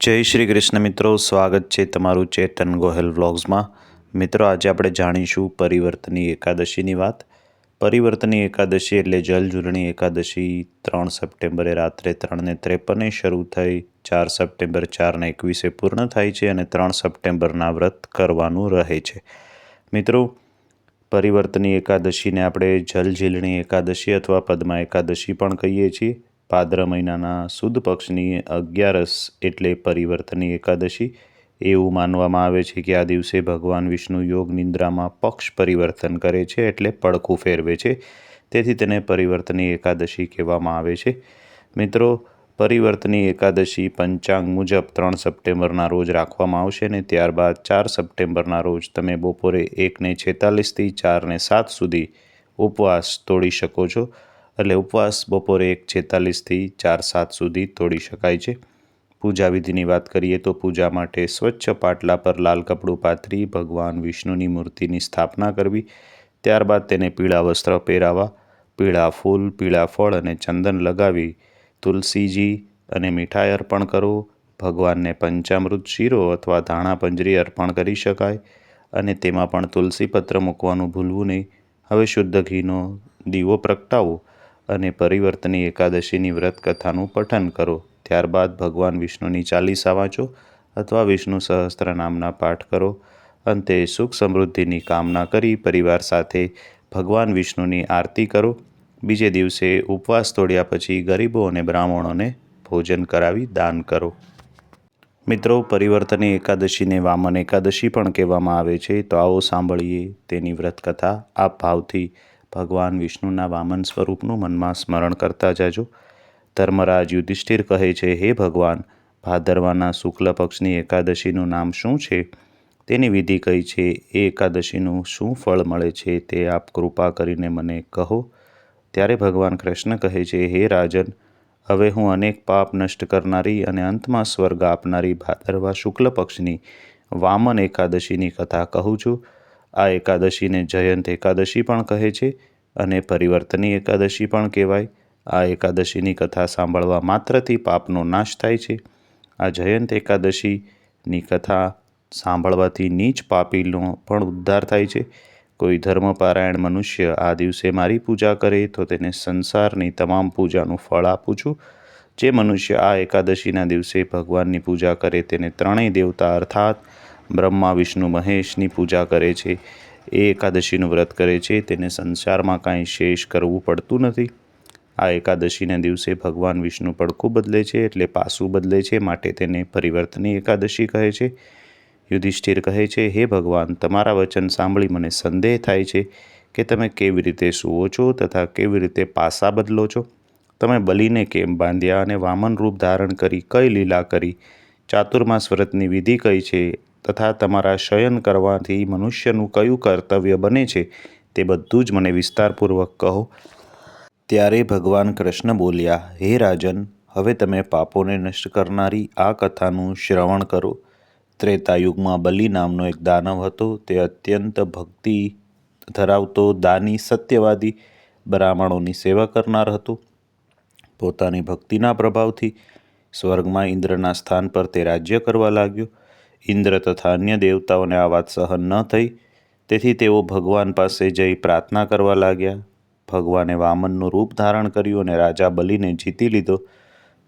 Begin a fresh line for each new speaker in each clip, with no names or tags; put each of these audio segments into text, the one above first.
જય શ્રી કૃષ્ણ મિત્રો, સ્વાગત છે તમારું ચેતન ગોહેલ વ્લોગ્સમાં. મિત્રો, આજે આપણે જાણીશું પરિવર્તની એકાદશીની વાત. પરિવર્તની એકાદશી એટલે જલઝૂલણી એકાદશી 3 સપ્ટેમ્બરે રાત્રે 3:53 શરૂ થઈ 4 સપ્ટેમ્બર 4:21 પૂર્ણ થાય છે અને 3 સપ્ટેમ્બરના વ્રત કરવાનું રહે છે. મિત્રો, પરિવર્તની એકાદશીને આપણે જલઝીલણી એકાદશી અથવા પદ્મા એકાદશી પણ કહીએ છીએ. ભાદ્ર મહિનાના સુદ પક્ષની 11 એટલે પરિવર્તની એકાદશી. એવું માનવામાં આવે છે કે આ દિવસે ભગવાન વિષ્ણુ યોગ નિદ્રામાં પક્ષ પરિવર્તન કરે છે એટલે પડખું ફેરવે છે. તેથી તેને પરિવર્તની એકાદશી કહેવામાં આવે છે. મિત્રો, પરિવર્તની એકાદશી પંચાંગ મુજબ 3 સપ્ટેમ્બરના રોજ રાખવામાં આવશે અને ત્યારબાદ 4 સપ્ટેમ્બરના રોજ તમે બપોરે 1:46થી 4:07 સુધી ઉપવાસ તોડી શકો છો. એટલે ઉપવાસ બપોરે 1:46થી 4:07 સુધી તોડી શકાય છે. પૂજા વિધિની વાત કરીએ તો પૂજા માટે સ્વચ્છ પાટલા પર લાલ કપડું પાથરી ભગવાન વિષ્ણુની મૂર્તિની સ્થાપના કરવી. ત્યારબાદ તેને પીળા વસ્ત્ર પહેરાવા, પીળા ફૂલ, પીળા ફળ અને ચંદન લગાવી તુલસીજી અને મીઠાઈ અર્પણ કરો. ભગવાનને પંચામૃત શીરો અથવા ધાણા પંજરી અર્પણ કરી શકાય અને તેમાં પણ તુલસીપત્ર મૂકવાનું ભૂલવું નહીં. હવે શુદ્ધ ઘીનો દીવો પ્રગટાવો અને પરિવર્તની એકાદશીની વ્રત કથાનું પઠન કરો. ત્યારબાદ ભગવાન વિષ્ણુની ચાલીસા વાંચો અથવા વિષ્ણુ સહસ્ત્ર નામના પાઠ કરો. અંતે સુખ સમૃદ્ધિની કામના કરી પરિવાર સાથે ભગવાન વિષ્ણુની આરતી કરો. બીજે દિવસે ઉપવાસ તોડ્યા પછી ગરીબો અને બ્રાહ્મણોને ભોજન કરાવી દાન કરો. મિત્રો, પરિવર્તની એકાદશીને વામન એકાદશી પણ કહેવામાં આવે છે. તો આવો સાંભળીએ તેની વ્રત કથા. આપ ભાવથી ભગવાન વિષ્ણુના વામન સ્વરૂપનું મનમાં સ્મરણ કરતા જાજો. ધર્મરાજ યુધિષ્ઠિર કહે છે, હે ભગવાન, ભાદરવાના શુક્લ પક્ષની એકાદશીનું નામ શું છે? તેની વિધિ કઈ છે? એ એકાદશીનું શું ફળ મળે છે તે આપ કૃપા કરીને મને કહો. ત્યારે ભગવાન કૃષ્ણ કહે છે, હે રાજન, હવે હું અનેક પાપ નષ્ટ કરનારી અને અંતમાં સ્વર્ગ આપનારી ભાદરવા શુક્લ પક્ષની વામન એકાદશીની કથા કહું છું. આ એકાદશીને જયંત એકાદશી પણ કહે છે અને પરિવર્તની એકાદશી પણ કહેવાય. આ એકાદશીની કથા સાંભળવા માત્રથી પાપનો નાશ થાય છે. આ જયંત એકાદશીની કથા સાંભળવાથી નીચ પાપીનો પણ ઉદ્ધાર થાય છે. કોઈ ધર્મપારાયણ મનુષ્ય આ દિવસે મારી પૂજા કરે તો તેને સંસારની તમામ પૂજાનું ફળ આપું છું. જે મનુષ્ય આ એકાદશીના દિવસે ભગવાનની પૂજા કરે તેને ત્રણેય દેવતા અર્થાત બ્રહ્મા, વિષ્ણુ, મહેશની પૂજા કરે છે, એ એકાદશીનું વ્રત કરે છે, તેને સંસારમાં કાંઈ શેષ કરવું પડતું નથી. આ એકાદશીના દિવસે ભગવાન વિષ્ણુ પડખું બદલે છે એટલે પાસું બદલે છે, માટે તેને પરિવર્તની એકાદશી કહે છે. યુધિષ્ઠિર કહે છે, હે ભગવાન, તમારા વચન સાંભળી મને સંદેહ થાય છે કે તમે કેવી રીતે સૂવો છો તથા કેવી રીતે પાસા બદલો છો. તમે બલિને કેમ બાંધ્યા અને વામન રૂપ ધારણ કરી કઈ લીલા કરી? ચાતુર્માસ વ્રતની વિધિ કઈ છે તથા તમારા શયન કરવાથી મનુષ્યનું કયું કર્તવ્ય બને છે તે બધું જ મને વિસ્તારપૂર્વક કહો. ત્યારે ભગવાન કૃષ્ણ બોલ્યા, હે રાજન, હવે તમે પાપોને નષ્ટ કરનારી આ કથાનું શ્રવણ કરો. ત્રેતાયુગમાં બલિ નામનો એક દાનવ હતો. તે અત્યંત ભક્તિ ધરાવતો, દાની, સત્યવાદી, બ્રાહ્મણોની સેવા કરનાર હતો. પોતાની ભક્તિના પ્રભાવથી સ્વર્ગમાં ઇન્દ્રના સ્થાન પર તે રાજ્ય કરવા લાગ્યો. ઇન્દ્ર તથા અન્ય દેવતાઓને આ વાત સહન ન થઈ, તેથી તેઓ ભગવાન પાસે જઈ પ્રાર્થના કરવા લાગ્યા. ભગવાને વામનનું રૂપ ધારણ કર્યું અને રાજા બલિને જીતી લીધો.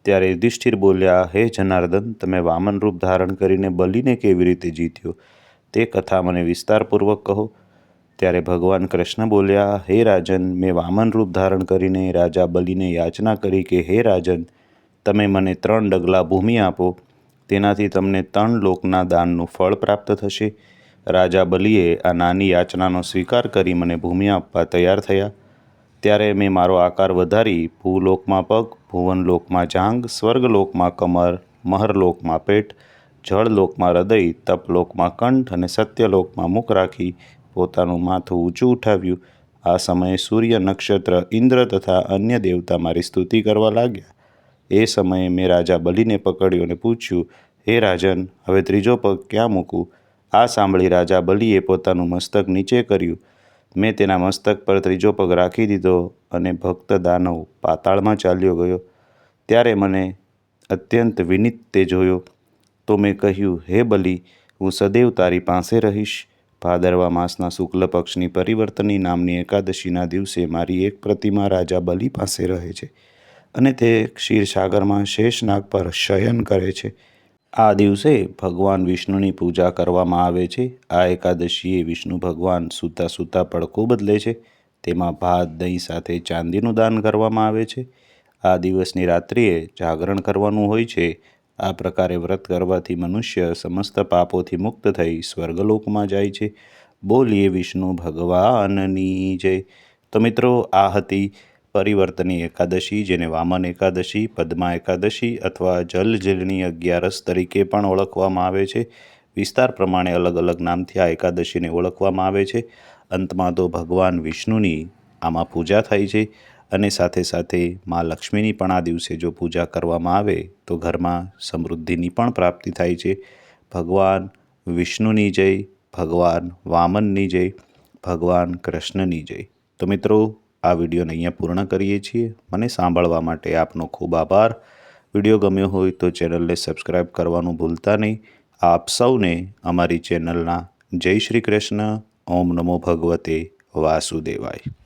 ત્યારે યુધિષ્ઠિર બોલ્યા, હે જનાર્દન, તમે વામન રૂપ ધારણ કરીને બલિને કેવી રીતે જીત્યો તે કથા મને વિસ્તારપૂર્વક કહો. ત્યારે ભગવાન કૃષ્ણ બોલ્યા, હે રાજન, મેં વામન રૂપ ધારણ કરીને રાજા બલિને યાચના કરી કે હે રાજન, તમે મને 3 ડગલા ભૂમિ આપો, તેનાથી તમને 3 લોકના દાનનું ફળ પ્રાપ્ત થશે. રાજા બલિએ આ નાની યાચનાનો સ્વીકાર કરી મને ભૂમિ આપવા તૈયાર થયા. ત્યારે મેં મારો આકાર વધારી ભૂલોકમાં પગ, ભુવનલોકમાં જાંઘ, સ્વર્ગલોકમાં કમર, મહરલોકમાં પેટ, જળલોકમાં હૃદય, તપલોકમાં કંઠ અને સત્યલોકમાં મુખ રાખી પોતાનું માથું ઊંચું ઉઠાવ્યું. આ સમયે સૂર્ય, નક્ષત્ર, ઇન્દ્ર તથા અન્ય દેવતા મારી સ્તુતિ કરવા લાગ્યા. એ સમયે મેં રાજા બલિને પકડ્યો અને પૂછ્યું, હે રાજન, હવે ત્રીજો પગ ક્યાં મૂકું? આ સાંભળી રાજા બલિએ પોતાનું મસ્તક નીચે કર્યું. મેં તેના મસ્તક પર ત્રીજો પગ રાખી દીધો અને ભક્ત દાનવ પાતાળમાં ચાલ્યો ગયો. ત્યારે મને અત્યંત વિનિત તે જોયો. તો મેં કહ્યું, હે બલિ, હું સદૈવ તારી પાસે રહીશ. ભાદરવા માસના શુક્લ પક્ષની પરિવર્તની નામની એકાદશીના દિવસે મારી એક પ્રતિમા રાજા બલિ પાસે રહે છે અને તે ક્ષીરસાગરમાં શેષનાગ પર શયન કરે છે. આ દિવસે ભગવાન વિષ્ણુની પૂજા કરવામાં આવે છે. આ એકાદશીએ વિષ્ણુ ભગવાન સૂતા સૂતા પડખું બદલે છે. તેમાં ભાત દહીં સાથે ચાંદીનું દાન કરવામાં આવે છે. આ દિવસની રાત્રિએ જાગરણ કરવાનું હોય છે. આ પ્રકારે વ્રત કરવાથી મનુષ્ય સમસ્ત પાપોથી મુક્ત થઈ સ્વર્ગલોકમાં જાય છે. બોલીએ વિષ્ણુ ભગવાનની જય. તો મિત્રો, આ હતી પરિવર્તની એકાદશી, જેને વામન એકાદશી, પદ્મા એકાદશી અથવા જલજીલણી 11 તરીકે પણ ઓળખવામાં આવે છે. વિસ્તાર પ્રમાણે અલગ અલગ નામથી આ એકાદશીને ઓળખવામાં આવે છે. અંતમાં તો ભગવાન વિષ્ણુની આમાં પૂજા થાય છે અને સાથે સાથે મા લક્ષ્મીની પણ આ દિવસે જો પૂજા કરવામાં આવે તો ઘરમાં સમૃદ્ધિની પણ પ્રાપ્તિ થાય છે. ભગવાન વિષ્ણુની જય, ભગવાન વામનની જય, ભગવાન કૃષ્ણની જય. તો મિત્રો, આ વિડીયોને અહીંયા પૂર્ણ કરીએ છીએ. મને સાંભળવા માટે આપનો ખૂબ આભાર. વિડીયો ગમ્યો હોય તો ચેનલને સબસ્ક્રાઈબ કરવાનું ભૂલતા નહીં. આપ સૌને અમારી ચેનલના જય શ્રી કૃષ્ણ. ઓમ નમો ભગવતે વાસુદેવાય.